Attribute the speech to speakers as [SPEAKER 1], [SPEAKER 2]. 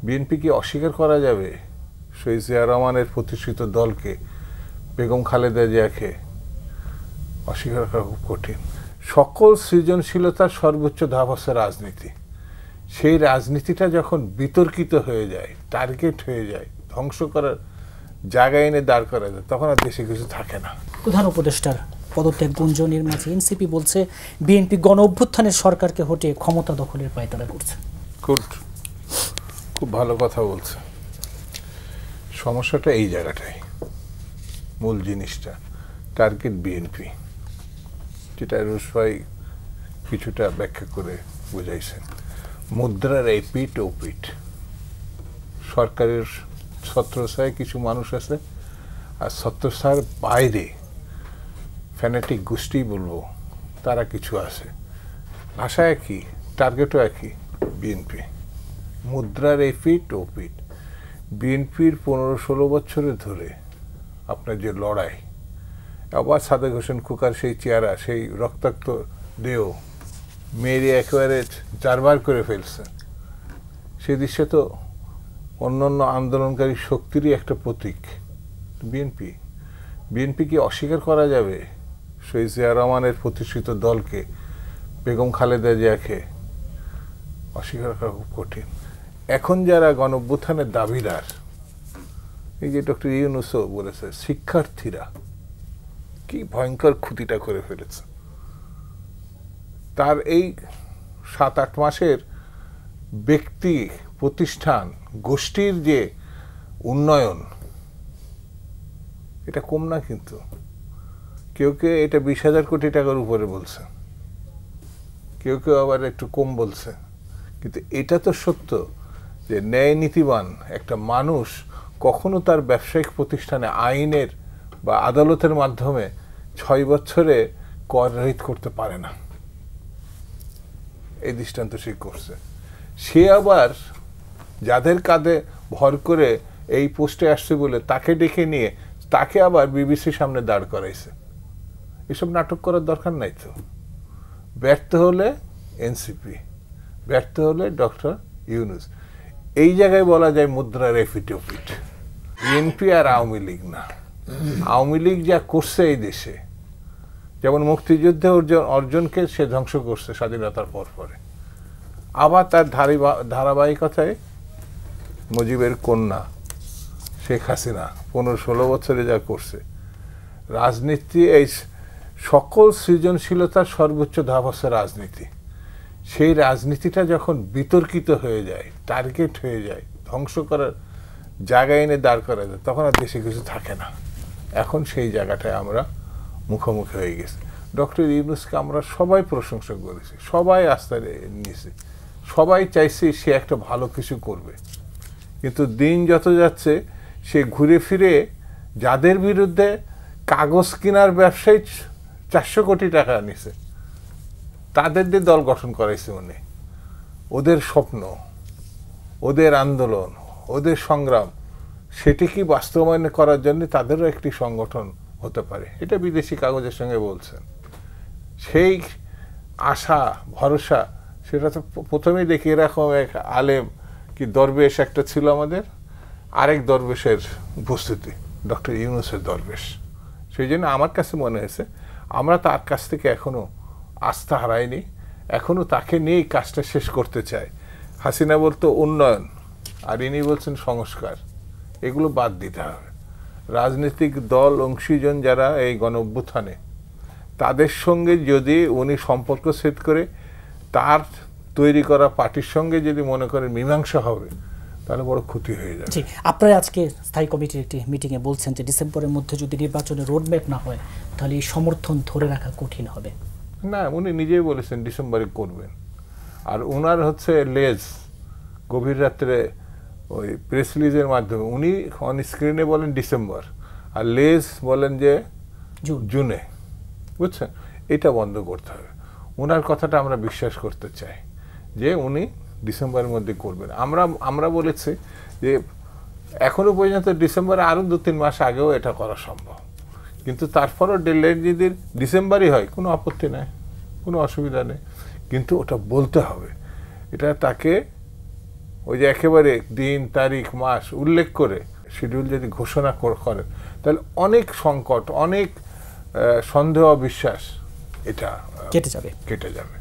[SPEAKER 1] BNP কি অস্বীকার করা যাবে শহীদ জিয়া রহমানের প্রতিষ্ঠিত দলকে, বেগম খালেদা জিয়াকে? অস্বীকার করা খুব কঠিন। সকল সৃজনশীলতার সর্বোচ্চ ধাপ হচ্ছে রাজনীতি। সেই রাজনীতিটা যখন বিতর্কিত হয়ে যায়, টার্গেট হয়ে যায়, ধ্বংস করার জায়গায় এনে দাঁড় করা যায়, তখন আর দেশে কিছু থাকে না।
[SPEAKER 2] প্রধান উপদেষ্টার পদত্যাগ গুঞ্জনের মাঝে এনসিপি বলছে বিএনপি গণ অভ্যুত্থানের সরকারকে হটিয়ে ক্ষমতা দখলের পায়তারা করছে।
[SPEAKER 1] খুব ভালো কথা বলছে। সমস্যাটা এই জায়গাটাই, মূল জিনিসটা টার্গেট বিএনপি, যেটা রুশ ভাই কিছুটা ব্যাখ্যা করে বুঝাইছেন। মুদ্রার এই পিঠ ও পিঠ, সরকারের ছত্রছায়ায় কিছু মানুষ আছে, আর ছত্রছায়ার বাইরে ফ্যানেটিক গোষ্ঠী বলবো, তারা কিছু আছে। ভাষা একই, টার্গেটও একই, বিএনপি। মুদ্রার এই পিঠ ও পিঠ। বিএনপির 15-16 বছরে ধরে আপনার যে লড়াই, আবার সাদেক হোসেন খোকার সেই চেহারা, সেই রক্তাক্ত দেহ মেরে একেবারে চারবার করে ফেলছে, সে দৃশ্য তো অন্যান্য আন্দোলনকারী শক্তিরই একটা প্রতীক। বিএনপি কি অস্বীকার করা যাবে শহীদ জিয়া রহমানের প্রতিষ্ঠিত দলকে, বেগম খালেদা জিয়াকে? অস্বীকার করা খুব কঠিন। এখন যারা গণঅভ্যুত্থানের দাবিদার, এই যে ডক্টর ইউনূসও বলেছে, শিক্ষার্থীরা কি ভয়ঙ্কর ক্ষতিটা করে ফেলেছে। তার এই 7-8 মাসের ব্যক্তি, প্রতিষ্ঠান, গোষ্ঠীর যে উন্নয়ন, এটা কম না। কিন্তু কেউ কেউ এটা 20,000 কোটি টাকার উপরে বলছে, কেউ কেউ আবার একটু কম বলছে। কিন্তু এটা তো সত্য যে ন্যায় নীতিবান একটা মানুষ কখনো তার ব্যবসায়িক প্রতিষ্ঠানে আইনের বা আদালতের মাধ্যমে 6 বছরে কর রহিত করতে পারে না। এই দৃষ্টান্ত সে করছে। সে আবার যাদের কাঁধে ভর করে এই পোস্টে আসছে বলে তাকে ডেকে নিয়ে তাকে আবার বিবিসির সামনে দাঁড় করাইছে। এসব নাটক করার দরকার নাই তো। ব্যর্থ হলে এনসিপি, ব্যর্থ হলে ডক্টর ইউনূস। এই জায়গায় বলা যায় মুদ্রার এফিটোপিট। বিএনপি আর আওয়ামী লীগ না। আওয়ামী লীগ যা করছে এই দেশে, যেমন মুক্তিযুদ্ধে অর্জনকে সে ধ্বংস করছে স্বাধীনতার পরে, আবার তার ধারাবাহিকতায় মুজিবের কন্যা শেখ হাসিনা 15-16 বছরে যা করছে। রাজনীতি এই সকল সৃজনশীলতার সর্বোচ্চ ধাপ হচ্ছে রাজনীতি। সেই রাজনীতিটা যখন বিতর্কিত হয়ে যায়, টার্গেট হয়ে যায়, ধ্বংস করার জায়গায় এনে দাঁড় করা যায়, তখন আর দেশে কিছু থাকে না। এখন সেই জায়গাটায় আমরা মুখোমুখি হয়ে গেছি। ডক্টর ইউনূসকে আমরা সবাই প্রশংসা করেছি, সবাই আস্থা নিয়েছি, সবাই চাইছি সে একটা ভালো কিছু করবে। কিন্তু দিন যত যাচ্ছে সে ঘুরে ফিরে যাদের বিরুদ্ধে কাগজ কেনার ব্যবসায় 400 কোটি টাকা নিছে, তাদের দিয়ে দল গঠন করাইছে উনি। ওদের স্বপ্ন, ওদের আন্দোলন, ওদের সংগ্রাম, সেটি কি বাস্তবায়ন করার জন্য তাদেরও একটি সংগঠন হতে পারে, এটা বিদেশি কাগজের সঙ্গে বলছেন। সেই আশা ভরসা, সেটা তো প্রথমেই দেখি এরকম এক আলেম কি দরবেশ একটা ছিল আমাদের, আরেক দরবেশের উপস্থিতি, ডক্টর ইউনূসের দরবেশ। সেই জন্য আমার কাছে মনে হয়েছে আমরা তার কাছ থেকে এখনো আস্থা হারাইনি, এখনো তাকে নিয়েই কাজটা শেষ করতে চাই। হাসিনা বলতো উন্নয়ন, আর ইনি বলছেন সংস্কার। এগুলো বাদ দিতে হবে। রাজনৈতিক দল অংশীজন যারা এই গণঅভ্যুত্থানে, তাদের সঙ্গে যদি উনি সম্পর্ক সেট করে তার তৈরি করা পার্টির সঙ্গে যদি মনে করেন মীমাংসা হবে, তাহলে বড় ক্ষতি হয়ে যাবে।
[SPEAKER 2] আপনারা আজকে স্থায়ী কমিটির একটি মিটিংয়ে বলছেন যে ডিসেম্বরের মধ্যে যদি নির্বাচনের রোডম্যাপ না হয় তাহলে এই সমর্থন ধরে রাখা কঠিন হবে।
[SPEAKER 1] না, উনি নিজেই বলেছেন ডিসেম্বরে করবেন। আর ওনার হচ্ছে লেজ, গভীর রাত্রে ওই প্রেস রিলিজের মাধ্যমে উনি অন স্ক্রিনে বলেন ডিসেম্বর, আর লেজ বলেন যে জুনে। বুঝছেন, এটা বন্ধ করতে হবে। ওনার কথাটা আমরা বিশ্বাস করতে চাই যে উনি ডিসেম্বরের মধ্যে করবেন। আমরা বলেছি যে এখনো পর্যন্ত ডিসেম্বরে আরও 2-3 মাস আগেও এটা করা সম্ভব, কিন্তু তারপরও ডেডলাইন যদি ডিসেম্বরই হয় কোনো আপত্তি নেই, কোনো অসুবিধা নেই, কিন্তু ওটা বলতে হবে। এটা তাকে ওই যে একেবারে দিন তারিখ মাস উল্লেখ করে শিডিউল যদি ঘোষণা করেন তাহলে অনেক সংকট, অনেক সন্দেহ, অবিশ্বাস এটা
[SPEAKER 2] কেটে যাবে।